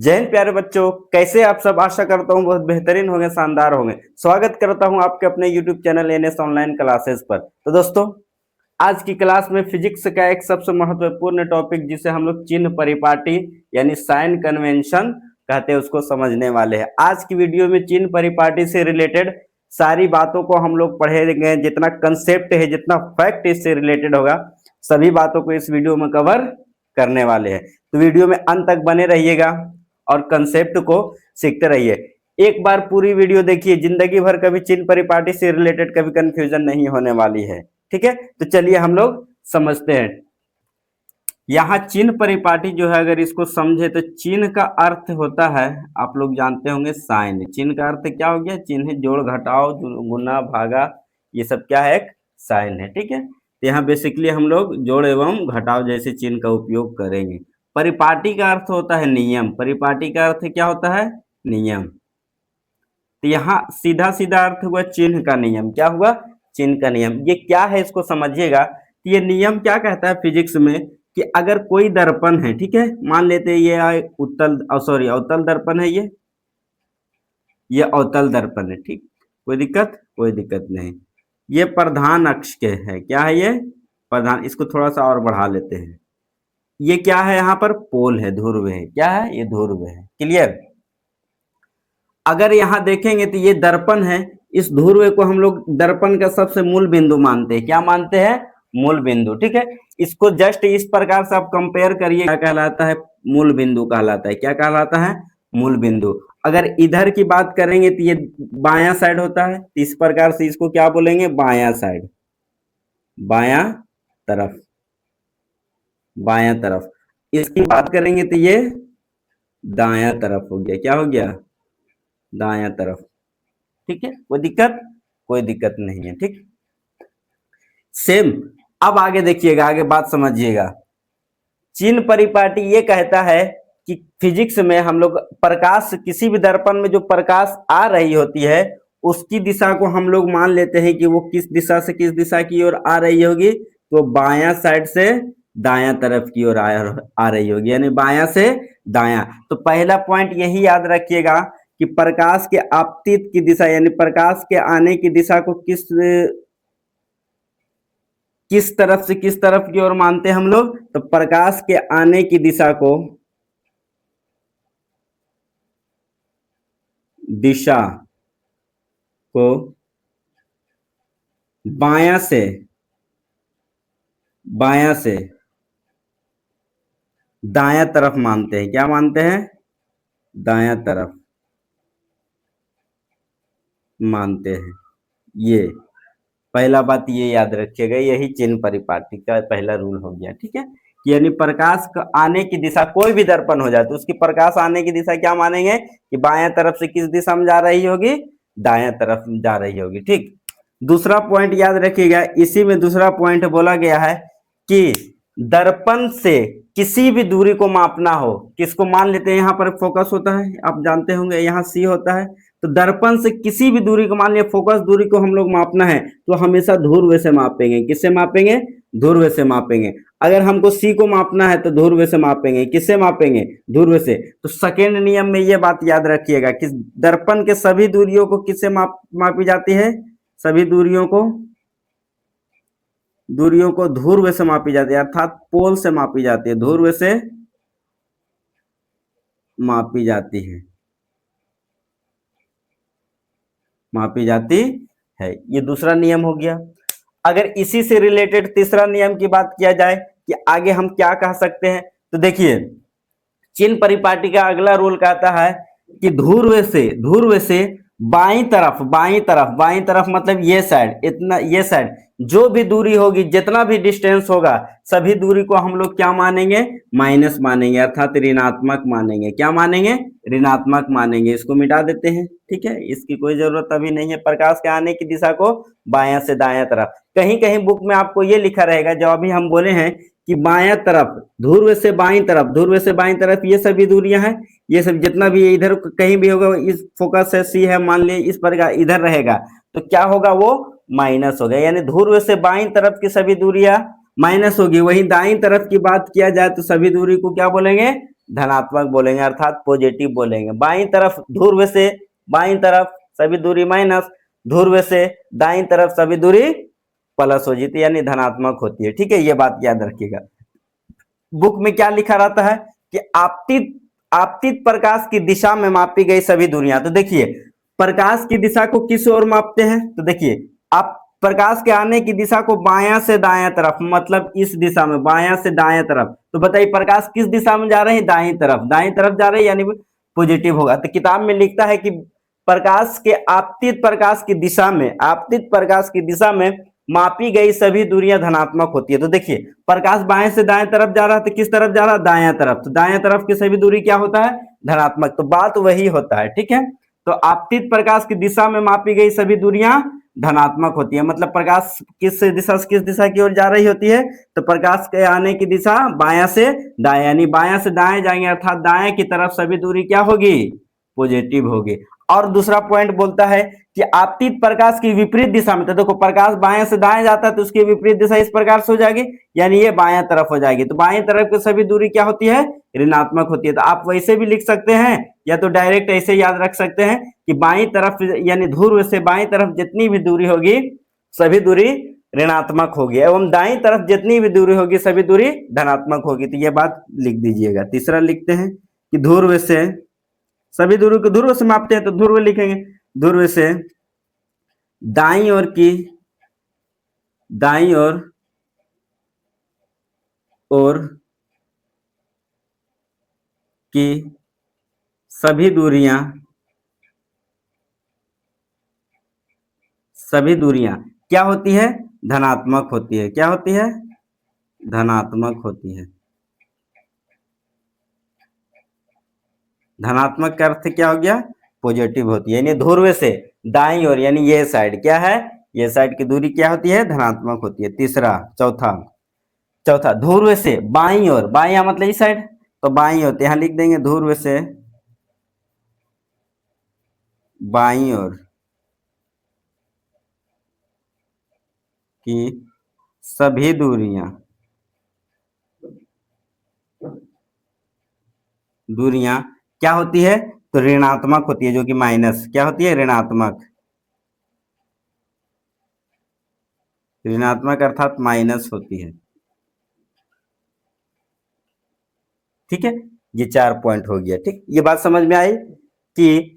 जय हिंद प्यारे बच्चों, कैसे आप सब। आशा करता हूँ बहुत बेहतरीन होंगे, शानदार होंगे। स्वागत करता हूँ आपके अपने YouTube channel NS online classes पर। तो दोस्तों, आज की क्लास में फिजिक्स का एक सबसे महत्वपूर्ण टॉपिक जिसे हम लोग चिन्ह परिपाटी यानी साइन कन्वेंशन कहते हैं, उसको समझने वाले हैं। आज की वीडियो में चिन्ह परिपाटी से रिलेटेड सारी बातों को हम लोग पढ़ेंगे। जितना कंसेप्ट है, जितना फैक्ट इससे रिलेटेड होगा, सभी बातों को इस वीडियो में कवर करने वाले हैं। तो वीडियो में अंत तक बने रहिएगा और कंसेप्ट को सीखते रहिए। एक बार पूरी वीडियो देखिए, जिंदगी भर कभी चिन्ह परिपाटी से रिलेटेड कभी कंफ्यूजन नहीं होने वाली है। ठीक है, तो चलिए हम लोग समझते हैं। यहाँ चिन्ह परिपाटी जो है, अगर इसको समझे तो चिन्ह का अर्थ होता है, आप लोग जानते होंगे, साइन। चिन्ह का अर्थ क्या हो गया? चिन्ह, जोड़ घटाव गुना भागा, ये सब क्या है? एक साइन है। ठीक है, तो यहाँ बेसिकली हम लोग जोड़ एवं घटाव जैसे चिन्ह का उपयोग करेंगे। परिपाटी का अर्थ होता है नियम। परिपाटी का अर्थ क्या होता है? नियम। तो यहाँ सीधा सीधा अर्थ हुआ चिन्ह का नियम। क्या हुआ? चिन्ह का नियम। ये क्या है इसको समझिएगा। तो ये नियम क्या कहता है फिजिक्स में कि अगर कोई दर्पण है, ठीक है, मान लेते हैं ये उत्तल अवतल दर्पण है, ये अवतल दर्पण है। ठीक, कोई दिक्कत? कोई दिक्कत नहीं। ये प्रधान अक्ष के है। क्या है ये? प्रधान। इसको थोड़ा सा और बढ़ा लेते हैं। ये क्या है? यहाँ पर पोल है, ध्रुव है। क्या है? ये ध्रुव है। क्लियर? अगर यहाँ देखेंगे तो ये दर्पण है। इस ध्रुव को हम लोग दर्पण का सबसे मूल बिंदु मानते हैं। क्या मानते हैं? मूल बिंदु। ठीक है, इसको जस्ट इस प्रकार से आप कंपेयर करिए। क्या कहलाता है? मूल बिंदु कहलाता है। क्या कहलाता है? मूल बिंदु। अगर इधर की बात करेंगे तो ये बायां साइड होता है। इस प्रकार से इसको क्या बोलेंगे? बायां साइड, बायां तरफ, बायां तरफ। इसकी बात करेंगे तो ये दायां तरफ हो गया। क्या हो गया? दायां तरफ। ठीक है, कोई दिक्कत? कोई दिक्कत नहीं है। ठीक, सेम। अब आगे देखिएगा, आगे बात समझिएगा। चिन्ह परिपाटी ये कहता है कि फिजिक्स में हम लोग प्रकाश, किसी भी दर्पण में जो प्रकाश आ रही होती है उसकी दिशा को हम लोग मान लेते हैं कि वो किस दिशा से किस दिशा की ओर आ रही होगी। तो बायां साइड से दायां तरफ की ओर आ रही होगी, यानी बायां से दायां। तो पहला पॉइंट यही याद रखिएगा कि प्रकाश के आपतित की दिशा यानी प्रकाश के आने की दिशा को किस तरफ से किस तरफ की ओर मानते हैं हम लोग। तो प्रकाश के आने की दिशा को बायां से दायां तरफ मानते हैं। क्या मानते हैं? दायां तरफ मानते हैं। ये पहला बात ये याद रखिएगा, यही चिन्ह परिपाटी का पहला रूल हो गया। ठीक है, यानी प्रकाश आने की दिशा, कोई भी दर्पण हो जाए तो उसकी प्रकाश आने की दिशा क्या मानेंगे कि बायां तरफ से किस दिशा में जा रही होगी? दायां तरफ जा रही होगी। ठीक, दूसरा पॉइंट याद रखिएगा। इसी में दूसरा पॉइंट बोला गया है कि दर्पण से किसी भी दूरी को मापना हो, किसको मान लेते हैं? यहाँ पर फोकस होता है, आप जानते होंगे, यहाँ सी होता है। तो दर्पण से किसी भी दूरी को, मान लिया फोकस दूरी को हम लोग मापना है तो हमेशा ध्रुव से मापेंगे। किससे मापेंगे? ध्रुव से मापेंगे। अगर हमको सी को मापना है तो ध्रुव से मापेंगे। किससे मापेंगे? ध्रुव से। तो सेकेंड नियम में ये बात याद रखिएगा कि दर्पण के सभी दूरियों को किससे मापी जाती है? सभी दूरियों को ध्रुव से मापी जाती है, अर्थात पोल से मापी जाती है। ध्रुव से मापी जाती है, मापी जाती है। ये दूसरा नियम हो गया। अगर इसी से रिलेटेड तीसरा नियम की बात किया जाए कि आगे हम क्या कह सकते हैं, तो देखिए, चिन्ह परिपाटी का अगला रूल कहता है कि ध्रुव से बाईं तरफ मतलब ये साइड, इतना ये साइड, जो भी दूरी होगी, जितना भी डिस्टेंस होगा, सभी दूरी को हम लोग क्या मानेंगे? माइनस मानेंगे, अर्थात ऋणात्मक मानेंगे। क्या मानेंगे? ऋणात्मक मानेंगे। इसको मिटा देते हैं। ठीक है, इसकी कोई जरूरत अभी नहीं है। प्रकाश के आने की दिशा को बायां से दायां तरफ। कहीं कहीं बुक में आपको ये लिखा रहेगा, जो अभी हम बोले हैं कि बायां तरफ, ध्रुव से बाईं तरफ ये सभी दूरियां हैं। ये सब जितना भी इधर कहीं भी होगा, इस फोकस है सी है, मान लिए इस प्रकार इधर रहेगा तो क्या होगा? वो माइनस हो गया। यानी ध्रुव से बाईं तरफ की सभी दूरियां माइनस होगी। वहीं दाईं तरफ की बात किया जाए तो सभी दूरी को क्या बोलेंगे? धनात्मक बोलेंगे अर्थात पॉजिटिव बोलेंगे। बाईं तरफ ध्रुव से बाईं तरफ सभी दूरी माइनस, ध्रुव से दाईं तरफ सभी दूरी प्लस हो जाती है यानी धनात्मक होती है। ठीक है, ये बात याद रखिएगा। बुक में क्या लिखा रहता है कि आपतित आपतित प्रकाश की दिशा में मापी गई सभी दूरियां। तो देखिए प्रकाश की दिशा को किस ओर मापते हैं, तो देखिए आप प्रकाश के आने की दिशा को बायां से दायां तरफ, मतलब इस दिशा में बायां से दायां तरफ। तो बताइए प्रकाश किस दिशा में जा रहे हैं, दाईं तरफ, दाईं तरफ जा रहे हैं यानी पॉजिटिव होगा। तो किताब में लिखता है कि प्रकाश के आपतित प्रकाश की दिशा में, आपतित प्रकाश की दिशा में मापी गई सभी दूरियां धनात्मक होती है। तो देखिए प्रकाश बाएं से दाएं तरफ जा रहा है, तो किस तरफ जा रहा है, दाएं तरफ। तो दाएं तरफ की सभी दूरी क्या होता है, धनात्मक। तो बात वही होता है। ठीक है, तो आपतित प्रकाश की दिशा में मापी गई सभी दूरियां धनात्मक होती है। मतलब प्रकाश किस दिशा से किस दिशा की ओर जा रही होती है, तो प्रकाश के आने की दिशा बायां से दाएं, यानी बायां से दाएं जाएंगे अर्थात दाएं की तरफ सभी दूरी क्या होगी, पॉजिटिव होगी। और दूसरा पॉइंट बोलता है कि आपतित प्रकाश की विपरीत दिशा में, तो देखो प्रकाश बाएं से दाएं जाता है तो उसकी विपरीत दिशा इस प्रकार से हो जाएगी, यानी ये बाएं तरफ हो जाएगी। तो बाएं तरफ की सभी दूरी क्या होती है, ऋणात्मक होती है। तो आप वैसे भी लिख सकते हैं या तो डायरेक्ट ऐसे याद रख सकते हैं कि बाईं तरफ यानी ध्रुव से बाईं तरफ जितनी भी दूरी होगी सभी दूरी ऋणात्मक होगी, एवं दाईं तरफ जितनी भी दूरी होगी सभी दूरी धनात्मक होगी। तो ये बात लिख दीजिएगा। तीसरा लिखते हैं कि ध्रुव से सभी दूरी को ध्रुव से मापते हैं, तो ध्रुव लिखेंगे, ध्रुव से दाईं ओर की दाईं ओर की सभी दूरियां क्या होती है, धनात्मक होती है। क्या होती है, धनात्मक होती है। धनात्मक का अर्थ क्या हो गया, पॉजिटिव होती है। यानी ध्रुव से दाईं ओर यानी ये साइड क्या है, ये साइड की दूरी क्या होती है, धनात्मक होती है। तीसरा चौथा ध्रुव से बाईं ओर, बाईं मतलब इस साइड, तो बाईं ओर यहां लिख देंगे ध्रुव से बाईं ओर की सभी दूरियां क्या होती है, तो ऋणात्मक होती है, जो कि माइनस क्या होती है, ऋणात्मक अर्थात माइनस होती है। ठीक है, ये 4 पॉइंट हो गया। ठीक, ये बात समझ में आई कि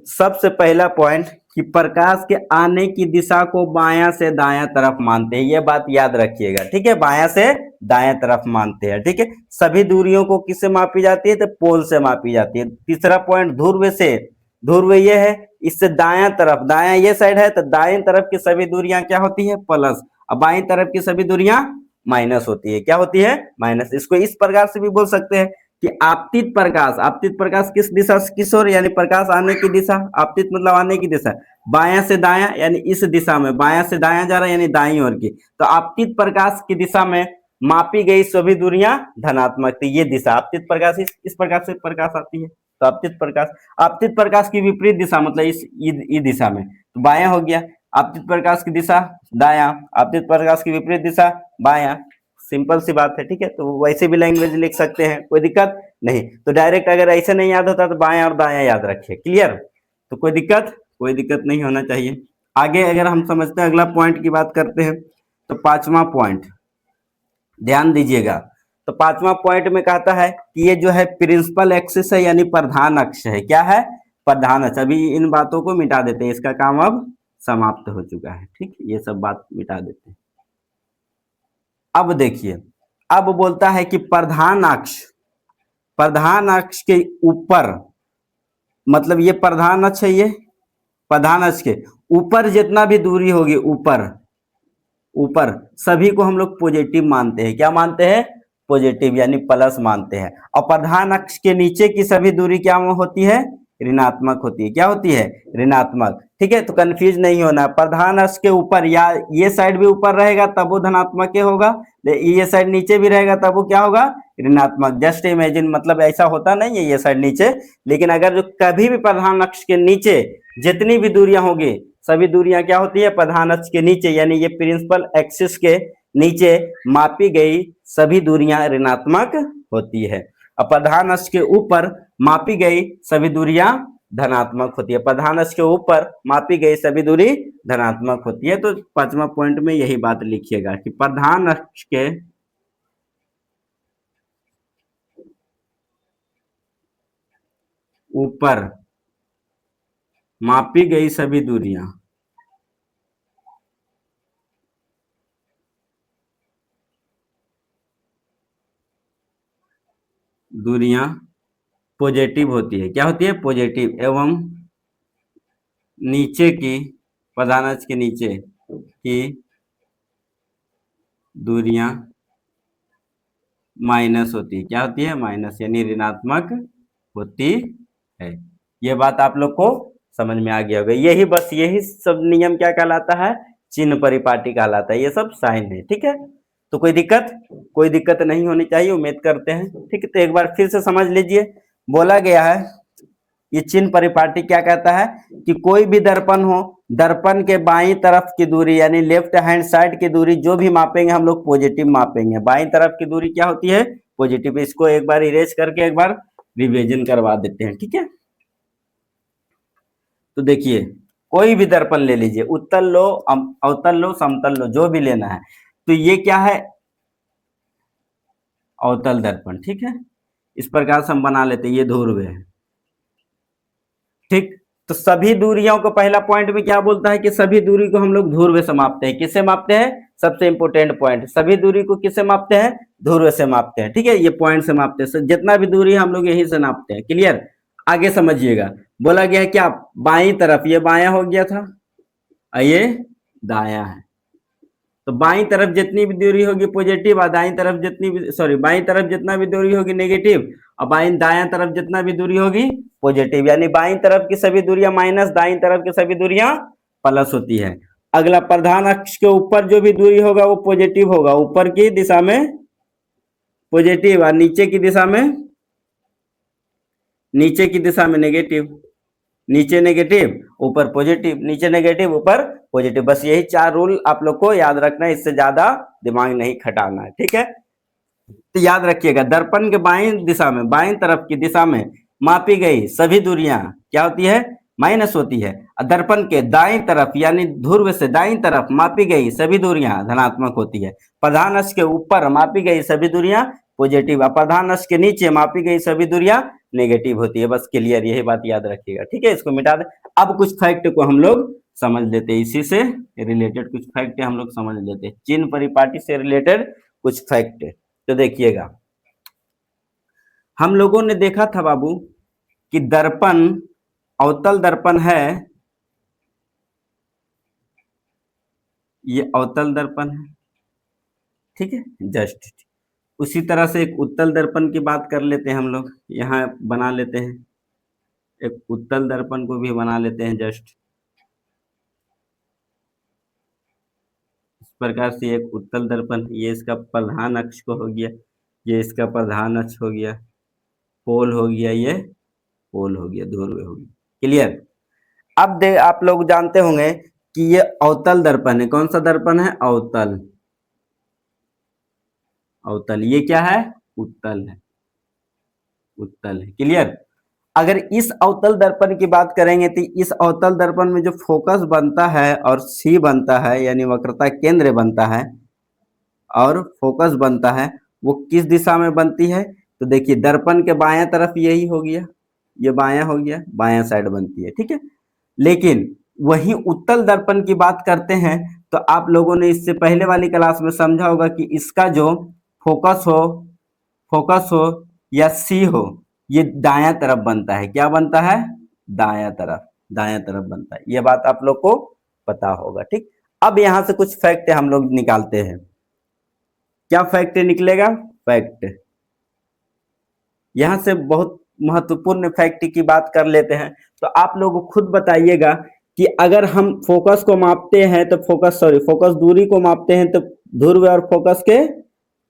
सबसे पहला पॉइंट कि प्रकाश के आने की दिशा को बायां से दायां तरफ मानते हैं, ये बात याद रखिएगा। ठीक है, बायां से दायां तरफ मानते हैं। ठीक है, सभी दूरियों को किससे मापी जाती है, तो पोल से मापी जाती है। तीसरा पॉइंट ध्रुव से, ध्रुव ये है, इससे दायां तरफ, दायां ये साइड है तो दाएं तरफ की सभी दूरियां क्या होती है, प्लस, और बाईं तरफ की सभी दूरियां माइनस होती है। क्या होती है, माइनस। इसको इस प्रकार से भी बोल सकते हैं कि आपतित प्रकाश किस दिशा से किस ओर, यानी प्रकाश आने की दिशा, आपतित मतलब आने की दिशा, बायां से दायां यानी इस दिशा में, बायां से दायां जा रहा है यानी दाईं ओर की। तो आपतित प्रकाश की दिशा में मापी गई सभी दूरियां धनात्मक थी। ये दिशा आपतित प्रकाश इस प्रकार से प्रकाश आती है। तो आपतित प्रकाश की विपरीत दिशा मतलब इस दिशा में, तो बायां हो गया। आपतित प्रकाश की दिशा दायां, आपतित प्रकाश की विपरीत दिशा बायां। सिंपल सी बात है। ठीक है, तो वैसे भी लैंग्वेज लिख सकते हैं, कोई दिक्कत नहीं। तो डायरेक्ट अगर ऐसे नहीं याद होता तो बायां और दायां याद रखिए। क्लियर, तो कोई दिक्कत नहीं होना चाहिए। आगे अगर हम समझते हैं, अगला पॉइंट की बात करते हैं, तो 5वां पॉइंट ध्यान दीजिएगा। तो 5वां पॉइंट में कहता है कि ये जो है प्रिंसिपल एक्सिस है यानी प्रधान अक्ष है। क्या है, प्रधान अक्ष। अभी इन बातों को मिटा देते हैं, इसका काम अब समाप्त हो चुका है। ठीक, ये सब बात मिटा देते हैं। अब देखिए, अब बोलता है कि प्रधान अक्ष के ऊपर, मतलब ये प्रधान अक्ष है, ये प्रधान अक्ष के ऊपर जितना भी दूरी होगी, ऊपर सभी को हम लोग पॉजिटिव मानते हैं। क्या मानते हैं, पॉजिटिव यानी प्लस मानते हैं। और प्रधान अक्ष के नीचे की सभी दूरी क्या होती है, ऋणात्मक होती है। क्या होती है, ऋणात्मक। ठीक है, तो कंफ्यूज नहीं होना। प्रधान अक्ष के ऊपर या ये साइड भी ऊपर रहेगा तब वो धनात्मक के होगा, ये साइड नीचे भी रहेगा तब वो क्या होगा, ऋणात्मक। जस्ट इमेजिन, मतलब ऐसा होता नहीं है ये साइड नीचे, लेकिन अगर जो कभी भी प्रधान अक्ष के नीचे जितनी भी दूरियां होगी सभी दूरियां क्या होती है, प्रधान अक्ष के नीचे, यानी ये प्रिंसिपल एक्सिस के नीचे मापी गई सभी दूरियां ऋणात्मक होती है। अप्रधान अक्ष के ऊपर मापी गई सभी दूरियां धनात्मक होती है। प्रधान अक्ष के ऊपर मापी गई सभी दूरी धनात्मक होती है। तो 5वां पॉइंट में यही बात लिखिएगा कि प्रधान अक्ष के ऊपर मापी गई सभी दूरियां पॉजिटिव होती है। क्या होती है? पॉजिटिव। एवं नीचे की, प्रधान अक्ष के नीचे की दूरियां माइनस होती है। क्या होती है? माइनस, यानी ऋणात्मक होती है। ये बात आप लोग को समझ में आ गया होगा। यही बस यही सब नियम क्या कहलाता है? चिन्ह परिपाटी कहलाता है। ये सब साइन है। ठीक है, तो कोई दिक्कत नहीं होनी चाहिए, उम्मीद करते हैं। ठीक है, तो एक बार फिर से समझ लीजिए। बोला गया है ये चिन्ह परिपाटी क्या कहता है कि कोई भी दर्पण हो, दर्पण के बाईं तरफ की दूरी यानी लेफ्ट हैंड साइड की दूरी जो भी मापेंगे हम लोग पॉजिटिव मापेंगे। बाईं तरफ की दूरी क्या होती है? पॉजिटिव। इसको एक बार इरेज करके एक बार रिवीजन करवा देते हैं। ठीक है, तो देखिए कोई भी दर्पण ले लीजिए, उत्तल लो, अवतल लो, समतल लो, जो भी लेना है। तो ये क्या है? अवतल दर्पण। ठीक है, इस प्रकार से हम बना लेते हैं। ये ध्रुव है। ठीक, तो सभी दूरियों को पहला पॉइंट में क्या बोलता है कि सभी दूरी को हम लोग ध्रुव से मापते हैं। किससे मापते हैं? सबसे इंपोर्टेंट पॉइंट, सभी दूरी को किससे मापते हैं? ध्रुव से मापते हैं। ठीक है, ये पॉइंट से मापते हैं। जितना भी दूरी हम लोग यही से नापते हैं। क्लियर? आगे समझिएगा। बोला गया है क्या? बाईं तरफ, ये बायां हो गया था और ये दायां है। तो बाईं तरफ जितनी भी दूरी होगी पॉजिटिव और दाईं तरफ जितनी भी, सॉरी, बाईं तरफ जितना भी दूरी होगी नेगेटिव और दायां तरफ जितना भी दूरी होगी पॉजिटिव। यानी बाईं तरफ की सभी दूरियां माइनस, दाईं तरफ की सभी दूरियां प्लस होती है। अगला, प्रधान अक्ष के ऊपर जो भी दूरी होगा वो पॉजिटिव होगा, ऊपर की दिशा में पॉजिटिव और नीचे की दिशा में नेगेटिव। नीचे नेगेटिव ऊपर पॉजिटिव, नीचे नेगेटिव ऊपर पॉजिटिव। बस यही 4 रूल आप लोग को याद रखना है, इससे ज्यादा दिमाग नहीं खटाना है। ठीक है, तो याद रखिएगा दर्पण के बाईं दिशा में, बाईं तरफ की दिशा में मापी गई सभी दूरियां क्या होती है? माइनस होती है। दर्पण के दाईं तरफ यानी ध्रुव से दाईं तरफ मापी गई सभी दूरियां धनात्मक होती है। प्रधान अक्ष के ऊपर मापी गई सभी दूरियां पॉजिटिव, प्रधान अक्ष के नीचे मापी गई सभी दूरियां नेगेटिव होती है। बस क्लियर, यही बात याद रखिएगा। ठीक है, इसको मिटा दे। अब कुछ फैक्ट को हम लोग समझ लेते हैं, इसी से रिलेटेड कुछ फैक्ट हम लोग समझ लेते हैं, चिन्ह परिपाटी से रिलेटेड कुछ फैक्ट। तो देखिएगा, हम लोगों ने देखा था बाबू कि दर्पण, अवतल दर्पण है, ये अवतल दर्पण है। ठीक है, जस्ट उसी तरह से एक उत्तल दर्पण की बात कर लेते हैं हम लोग, यहाँ बना लेते हैं। एक उत्तल दर्पण को भी बना लेते हैं जस्ट इस प्रकार से। एक उत्तल दर्पण, ये इसका प्रधान अक्ष को हो गया, ये इसका प्रधान अक्ष हो गया, पोल हो गया, ये पोल हो गया, ध्रुव हो गया। क्लियर? अब दे आप लोग जानते होंगे कि ये अवतल दर्पण है। कौन सा दर्पण है? अवतल। अवतल, ये क्या है? उत्तल है। उत्तल है। क्लियर? अगर इस अवतल दर्पण की बात करेंगे तो इस अवतल दर्पण में जो फोकस बनता है और सी बनता है यानी वक्रता केंद्र बनता है और फोकस बनता है, वो किस दिशा में बनती है? तो देखिए दर्पण के बायां तरफ यही हो गया, ये बायां हो गया, बायां साइड बनती है। ठीक है, लेकिन वही उत्तल दर्पण की बात करते हैं तो आप लोगों ने इससे पहले वाली क्लास में समझा होगा कि इसका जो फोकस हो फोकस हो या सी हो, ये दायां तरफ बनता है। क्या बनता है? दायां तरफ, दायां तरफ बनता है। ये बात आप लोग को पता होगा। ठीक, अब यहां से कुछ फैक्ट हम लोग निकालते हैं। क्या फैक्ट निकलेगा? फैक्ट, यहां से बहुत महत्वपूर्ण फैक्ट की बात कर लेते हैं। तो आप लोग खुद बताइएगा कि अगर हम फोकस को मापते हैं तो फोकस दूरी को मापते हैं तो ध्रुव और फोकस के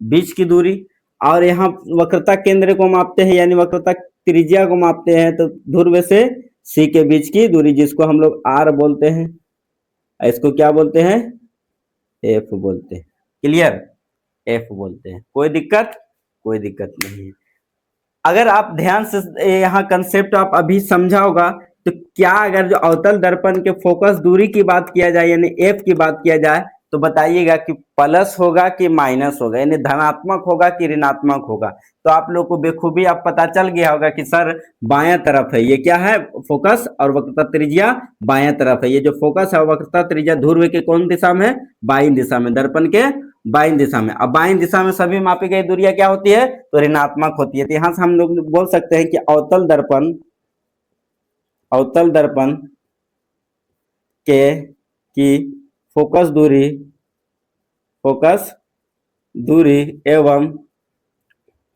बीच की दूरी, और यहाँ वक्रता केंद्र को मापते हैं यानी वक्रता त्रिज्या को मापते हैं तो ध्रुव से सी के बीच की दूरी, जिसको हम लोग आर बोलते हैं, इसको क्या बोलते हैं? एफ बोलते हैं। क्लियर? एफ बोलते हैं। कोई दिक्कत? कोई दिक्कत नहीं है। अगर आप ध्यान से यहाँ कंसेप्ट आप अभी समझा होगा, तो क्या अगर जो अवतल दर्पण के फोकस दूरी की बात किया जाए यानी एफ की बात किया जाए, तो बताइएगा कि प्लस होगा कि माइनस होगा, यानी धनात्मक होगा कि ऋणात्मक होगा। तो आप लोग को बेखूबी आप पता चल गया होगा कि सर बायां तरफ है, ये क्या है फोकस, और वक्रता त्रिज्या बायां तरफ है। ये जो फोकस है वक्रता त्रिज्या ध्रुव के कौन दिशा में, बाईं दिशा में, दर्पण के बाईं दिशा में। अब बाईं दिशा में सभी मापी गई दूरियां क्या होती है, तो ऋणात्मक होती है। तो यहां से हम लोग बोल सकते हैं कि अवतल दर्पण के की फोकस दूरी एवं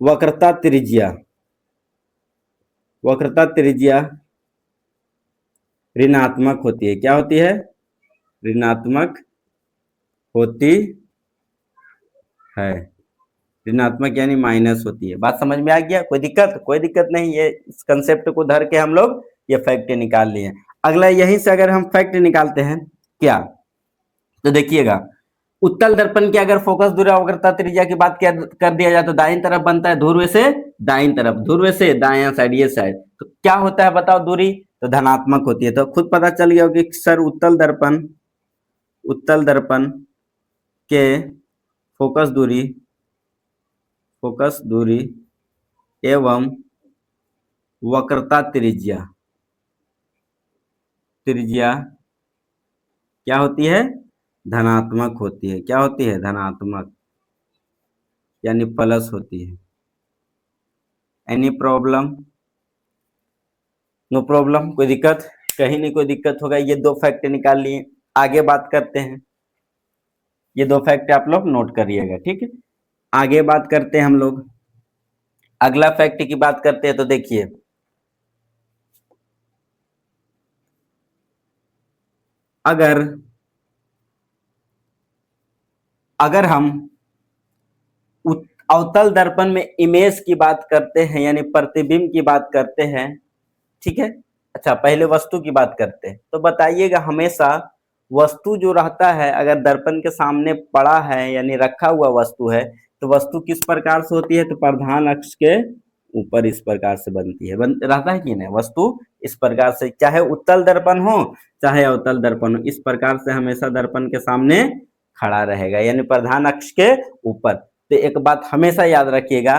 वक्रता त्रिज्या ऋणात्मक होती है। क्या होती है, ऋणात्मक होती है। ऋणात्मक यानी माइनस होती है। बात समझ में आ गया, कोई दिक्कत नहीं। ये इस कंसेप्ट को धर के हम लोग ये फैक्ट निकाल लिए। अगला यहीं से अगर हम फैक्ट निकालते हैं क्या, तो देखिएगा उत्तल दर्पण की अगर फोकस दूरी वक्रता त्रिज्या की बात कर दिया जाए तो दाईं तरफ बनता है ध्रुव से दाईं तरफ, ध्रुव से दायां साइड, ये साइड। तो क्या होता है बताओ दूरी, तो धनात्मक होती है। तो खुद पता चल गया कि सर उत्तल दर्पण के फोकस दूरी एवं वक्रता त्रिज्या क्या होती है, धनात्मक होती है। क्या होती है, धनात्मक यानी प्लस होती है। एनी प्रॉब्लम, नो प्रॉब्लम, कोई दिक्कत, कहीं नहीं कोई दिक्कत होगा। ये दो फैक्ट निकाल लिए, आगे बात करते हैं। ये दो फैक्ट आप लोग नोट करिएगा, ठीक है। आगे बात करते हैं हम लोग, अगला फैक्ट की बात करते हैं। तो देखिए अगर हम अवतल दर्पण में इमेज की बात करते हैं यानी प्रतिबिंब की बात करते हैं, ठीक है। अच्छा पहले वस्तु की बात करते हैं। तो बताइएगा हमेशा वस्तु जो रहता है अगर दर्पण के सामने पड़ा है यानी रखा हुआ वस्तु है, तो वस्तु किस प्रकार से होती है, तो प्रधान अक्ष के ऊपर इस प्रकार से बनती है, रहता है कि नहीं, वस्तु इस प्रकार से, चाहे उत्तल दर्पण हो चाहे अवतल दर्पण हो, इस प्रकार से हमेशा दर्पण के सामने खड़ा रहेगा यानी प्रधान अक्ष के ऊपर। तो एक बात हमेशा याद रखिएगा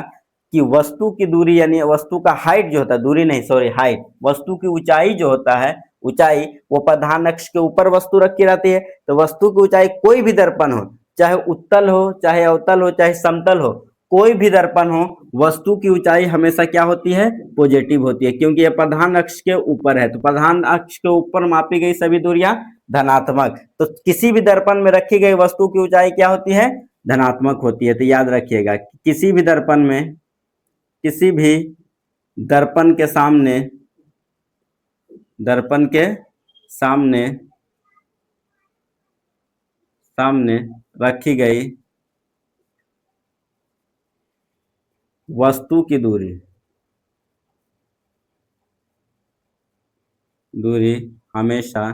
कि वस्तु की दूरी यानी वस्तु का हाइट जो होता है, दूरी नहीं सॉरी हाइट, वस्तु की ऊंचाई जो होता है, ऊंचाई वो प्रधान अक्ष के ऊपर वस्तु रखी रहती है। तो वस्तु की ऊंचाई कोई भी दर्पण हो, चाहे उत्तल हो चाहे अवतल हो चाहे समतल हो, कोई भी दर्पण हो, वस्तु की ऊंचाई हमेशा क्या होती है, पॉजिटिव होती है, क्योंकि यह प्रधान अक्ष के ऊपर है। तो प्रधान अक्ष के ऊपर मापी गई सभी दूरियां धनात्मक। तो किसी भी दर्पण में रखी गई वस्तु की ऊंचाई क्या होती है, धनात्मक होती है। तो याद रखिएगा किसी भी दर्पण में, किसी भी दर्पण के सामने रखी गई वस्तु की दूरी हमेशा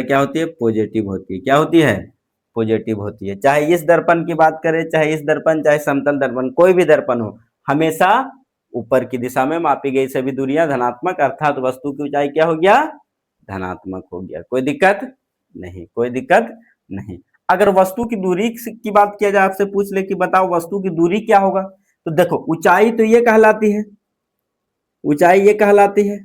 क्या होती है, पॉजिटिव होती है। क्या होती है, पॉजिटिव होती है। चाहे इस दर्पण की बात करें, चाहे इस दर्पण, चाहे समतल दर्पण, कोई भी दर्पण हो, हमेशा ऊपर की दिशा में मापी गई सभी दूरियां धनात्मक, अर्थात वस्तु की ऊंचाई क्या हो गया, धनात्मक हो गया। कोई दिक्कत नहीं। अगर वस्तु की दूरी की बात किया जाए, आपसे पूछ ले कि बताओ वस्तु की दूरी क्या होगा, तो देखो ऊंचाई तो ये कहलाती है,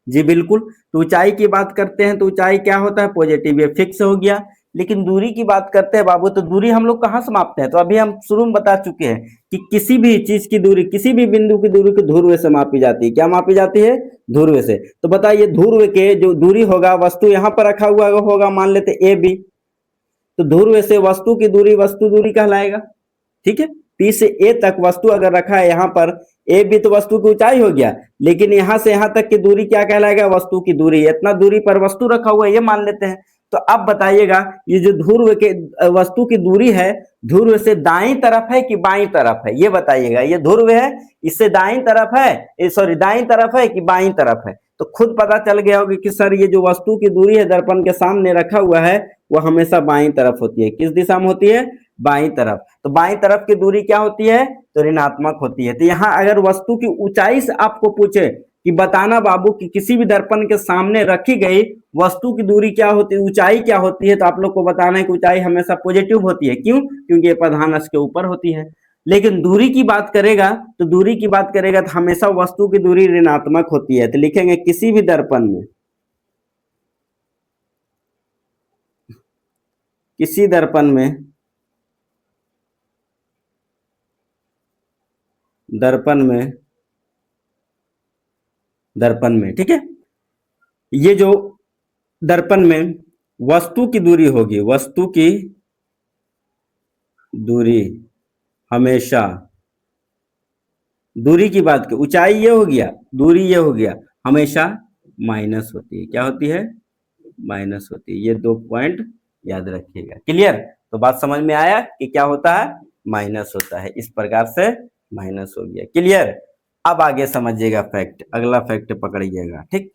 जी बिल्कुल। तो ऊंचाई की बात करते हैं तो ऊंचाई क्या होता है, पॉजिटिव, ये फिक्स हो गया। लेकिन दूरी की बात करते हैं बाबू, तो दूरी हम लोग कहाँ से मापते हैं, तो अभी हम शुरू में बता चुके हैं कि किसी भी चीज की दूरी, किसी भी बिंदु की दूरी को ध्रुव से मापी जाती है। क्या मापी जाती है, ध्रुव से। तो बताइए ध्रुव के जो दूरी होगा, वस्तु यहाँ पर रखा हुआ होगा, मान लेते ए बी, तो ध्रुव से वस्तु की दूरी वस्तु दूरी कहलाएगा, ठीक है। पी से ए तक वस्तु अगर रखा है यहाँ पर, ए भी तो वस्तु की ऊंचाई हो गया, लेकिन यहाँ से यहाँ तक की दूरी क्या कहलाएगा, वस्तु की दूरी। इतना दूरी पर वस्तु रखा हुआ है ये मान लेते हैं। तो अब बताइएगा ये जो ध्रुव के वस्तु की दूरी है, ध्रुव से दाईं तरफ है कि बाईं तरफ है, ये बताइएगा। ये ध्रुव है, इससे दाईं तरफ है, सॉरी दाईं तरफ है कि बाईं तरफ है। तो खुद पता चल गया होगा कि सर ये जो वस्तु की दूरी है दर्पण के सामने रखा हुआ है, वो हमेशा बाईं तरफ होती है। किस दिशा में होती है, बाईं तरफ। तो बाईं तरफ की दूरी क्या होती है, तो ऋणात्मक होती है। तो यहाँ अगर वस्तु की ऊंचाई से आपको पूछे कि बताना बाबू कि किसी भी दर्पण के सामने रखी गई वस्तु की दूरी क्या होती है, ऊंचाई क्या होती है, तो आप लोग को बताना है कि ऊंचाई हमेशा पॉजिटिव होती है। क्यों? क्योंकि ये प्रधान अक्ष के ऊपर होती है। लेकिन दूरी की बात करेगा तो दूरी की बात करेगा तो हमेशा वस्तु की दूरी ऋणात्मक होती है। तो लिखेंगे किसी भी दर्पण में, किसी दर्पण में, दर्पण में, दर्पण में, ठीक है, ये जो दर्पण में वस्तु की दूरी होगी, वस्तु की दूरी हमेशा, दूरी की बात की ऊंचाई ये हो गया, दूरी ये हो गया, हमेशा माइनस होती है। क्या होती है? माइनस होती है। ये 2 पॉइंट याद रखिएगा। क्लियर? तो बात समझ में आया कि क्या होता है? माइनस होता है। इस प्रकार से माइनस हो गया। क्लियर? अब आगे समझिएगा फैक्ट, अगला फैक्ट पकड़िएगा। ठीक,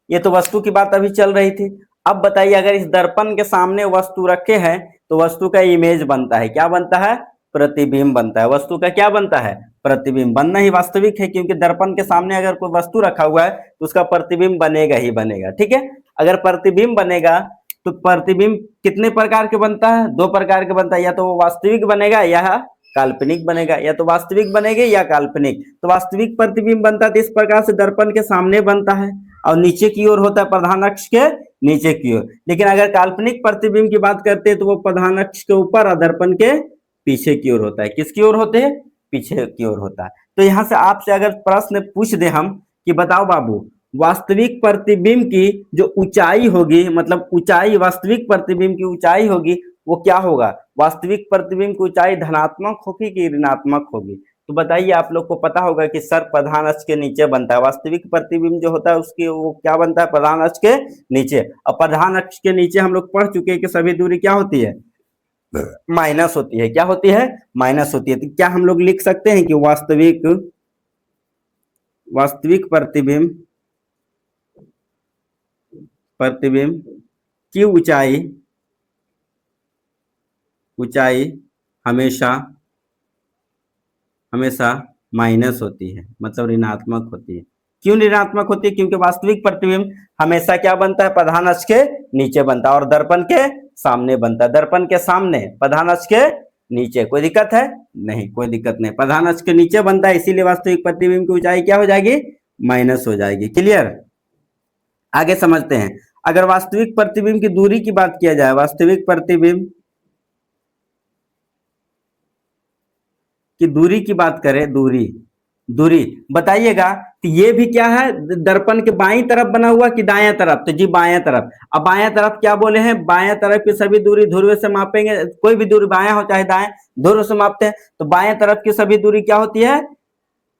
ये तो वस्तु की बात अभी चल रही थी। अब बताइए अगर इस दर्पण के सामने वस्तु रखे हैं तो वस्तु का इमेज बनता है। क्या बनता है? प्रतिबिंब बनता है। वस्तु का क्या बनता है? प्रतिबिंब। बनना ही वास्तविक है, क्योंकि दर्पण के सामने अगर कोई वस्तु रखा हुआ है तो उसका प्रतिबिंब बनेगा ही बनेगा। ठीक है, अगर प्रतिबिंब बनेगा तो प्रतिबिंब कितने प्रकार के बनता है? 2 प्रकार के बनता है, या तो वो वास्तविक बनेगा या काल्पनिक बनेगा, या तो वास्तविक बनेगा या काल्पनिक। तो वास्तविक प्रतिबिंब बनता है तो इस प्रकार से दर्पण के सामने बनता है और नीचे की ओर होता है, प्रधान अक्ष के नीचे की ओर। लेकिन अगर काल्पनिक प्रतिबिंब की बात करते हैं तो वो प्रधान अक्ष के ऊपर और दर्पण के पीछे की ओर होता है। किसकी ओर होते हैं? पीछे की ओर होता है। तो यहाँ से आपसे अगर प्रश्न पूछ दे हम कि बताओ बाबू, वास्तविक प्रतिबिंब की जो ऊंचाई होगी, मतलब ऊंचाई, वास्तविक प्रतिबिंब की ऊंचाई होगी, वो क्या होगा? वास्तविक प्रतिबिंब की ऊंचाई धनात्मक होगी कि ऋणात्मक होगी? तो बताइए, आप लोग को पता होगा कि सर प्रधान अक्ष के नीचे बनता है। वास्तविक प्रतिबिंब जो होता है उसकी वो क्या बनता है? प्रधान अक्ष के नीचे। और प्रधान अक्ष के नीचे हम लोग पढ़ चुके हैं कि सभी दूरी क्या होती है? माइनस होती है। क्या होती है? माइनस होती है। तो क्या हम लोग लिख सकते हैं कि वास्तविक प्रतिबिंब, प्रतिबिंब की ऊंचाई, ऊंचाई हमेशा, हमेशा माइनस होती है, मतलब ऋणात्मक होती है। क्यों ऋणात्मक होती है? क्योंकि वास्तविक प्रतिबिंब हमेशा क्या बनता है? प्रधान अक्ष के नीचे बनता है और दर्पण के सामने बनता है। दर्पण के सामने, प्रधान अक्ष के नीचे। कोई दिक्कत है? नहीं, कोई दिक्कत नहीं। प्रधान अक्ष के नीचे बनता है, इसीलिए वास्तविक प्रतिबिंब की ऊंचाई क्या हो जाएगी? माइनस हो जाएगी। क्लियर? आगे समझते हैं। अगर वास्तविक प्रतिबिंब की दूरी की बात किया जाए, वास्तविक प्रतिबिंब की दूरी की बात करें, दूरी, दूरी बताइएगा कि ये भी क्या है? दर्पण के बाईं तरफ बना हुआ कि दाएं तरफ? तो जी बाएं तरफ। अब बाएं तरफ क्या बोले हैं? बाएं तरफ की सभी दूरी ध्रुव से मापेंगे। कोई भी दूरी बाएं हो चाहे दाएं, ध्रुव से मापते हैं। तो बाएं तरफ की सभी दूरी क्या होती है?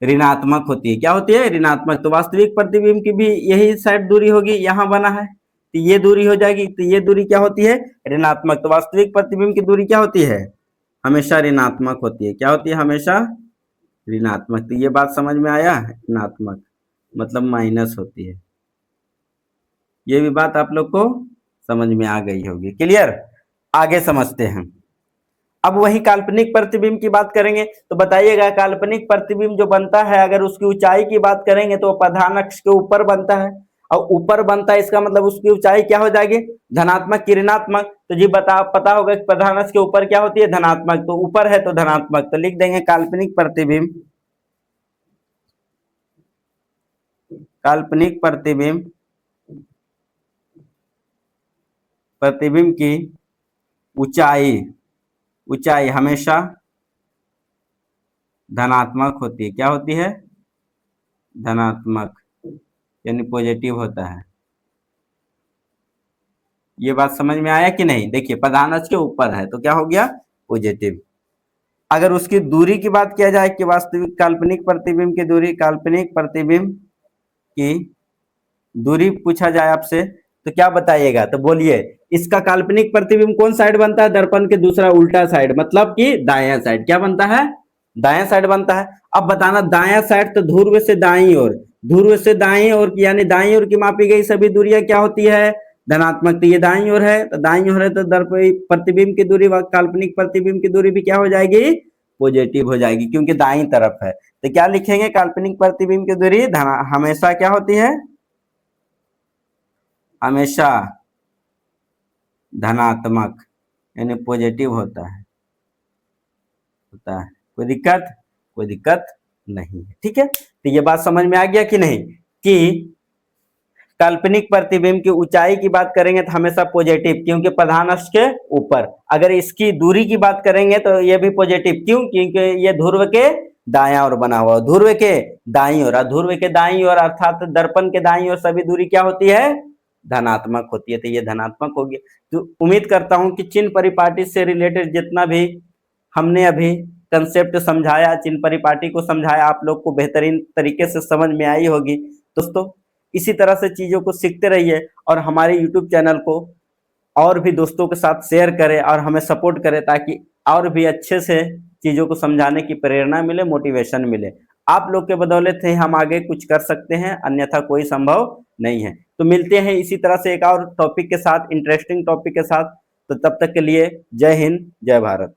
ऋणात्मक होती है। क्या होती है? ऋणात्मक। तो वास्तविक प्रतिबिंब की भी यही साइड दूरी होगी, यहाँ बना है तो ये दूरी हो जाएगी। तो ये दूरी क्या होती है? ऋणात्मक। तो वास्तविक प्रतिबिंब की दूरी क्या होती है? हमेशा ऋणात्मक होती है। क्या होती है? हमेशा ऋणात्मक। तो ये बात समझ में आया? ऋणात्मक मतलब माइनस होती है। ये भी बात आप लोग को समझ में आ गई होगी। क्लियर? आगे समझते हैं। अब वही काल्पनिक प्रतिबिंब की बात करेंगे तो बताइएगा, काल्पनिक प्रतिबिंब जो बनता है अगर उसकी ऊंचाई की बात करेंगे तो प्रधान अक्ष के ऊपर बनता है। और ऊपर बनता है इसका मतलब उसकी ऊंचाई क्या हो जाएगी? धनात्मक की ऋणात्मक? तो जी पता होगा कि प्रधान अक्ष के ऊपर क्या होती है? धनात्मक। तो ऊपर है तो धनात्मक। तो लिख देंगे काल्पनिक प्रतिबिंब, काल्पनिक प्रतिबिंब, प्रतिबिंब की ऊंचाई, ऊंचाई हमेशा धनात्मक होती है। क्या होती है? धनात्मक, यानी पॉजिटिव होता है। ये बात समझ में आया कि नहीं? देखिए प्रधान अक्ष के ऊपर है तो क्या हो गया? पॉजिटिव। अगर उसकी दूरी की बात किया जाए कि वास्तविक काल्पनिक प्रतिबिंब की दूरी, काल्पनिक प्रतिबिंब की दूरी पूछा जाए आपसे तो क्या बताइएगा? तो बोलिए, इसका काल्पनिक प्रतिबिंब कौन साइड बनता है? दर्पण के दूसरा उल्टा साइड, मतलब कि दायां साइड। क्या बनता है? दायां साइड बनता है। अब बताना, दायां साइड तो ध्रुव से दाईं ओर, ध्रुव से दाईं ओर यानी दाईं ओर की मापी गई सभी दूरियां क्या होती है? धनात्मक। तो ये दाईं ओर है, तो दाईं ओर है तो दर्पण प्रतिबिंब की दूरी व काल्पनिक प्रतिबिंब की दूरी भी क्या हो जाएगी? पॉजिटिव हो जाएगी क्योंकि दाईं तरफ है। तो क्या लिखेंगे, काल्पनिक प्रतिबिंब की दूरी हमेशा क्या होती है, हमेशा धनात्मक यानी पॉजिटिव होता है। कोई दिक्कत नहीं है। ठीक है, तो ये बात समझ में आ गया कि नहीं, कि काल्पनिक प्रतिबिंब की ऊंचाई की बात करेंगे तो हमेशा पॉजिटिव, क्योंकि प्रधान अक्ष के ऊपर। अगर इसकी दूरी की बात करेंगे तो ये भी पॉजिटिव, क्यों, क्योंकि ये ध्रुव के दायां ओर बना हुआ, ध्रुव के दाईं ओर, ध्रुव के दाईं ओर अर्थात दर्पण के दाईं ओर सभी दूरी क्या होती है, धनात्मक होती है। तो ये धनात्मक होगी। तो उम्मीद करता हूं कि चिन्ह परिपाटी से रिलेटेड जितना भी हमने अभी कंसेप्ट समझाया, चिन्ह परिपाटी को समझाया, आप लोग को बेहतरीन तरीके से समझ में आई होगी। दोस्तों इसी तरह से चीजों को सीखते रहिए और हमारे यूट्यूब चैनल को और भी दोस्तों के साथ शेयर करें और हमें सपोर्ट करें, ताकि और भी अच्छे से चीजों को समझाने की प्रेरणा मिले, मोटिवेशन मिले। आप लोग के बदौलत ही हम आगे कुछ कर सकते हैं, अन्यथा कोई संभव नहीं है। तो मिलते हैं इसी तरह से एक और टॉपिक के साथ, इंटरेस्टिंग टॉपिक के साथ। तो तब तक के लिए जय हिंद, जय भारत।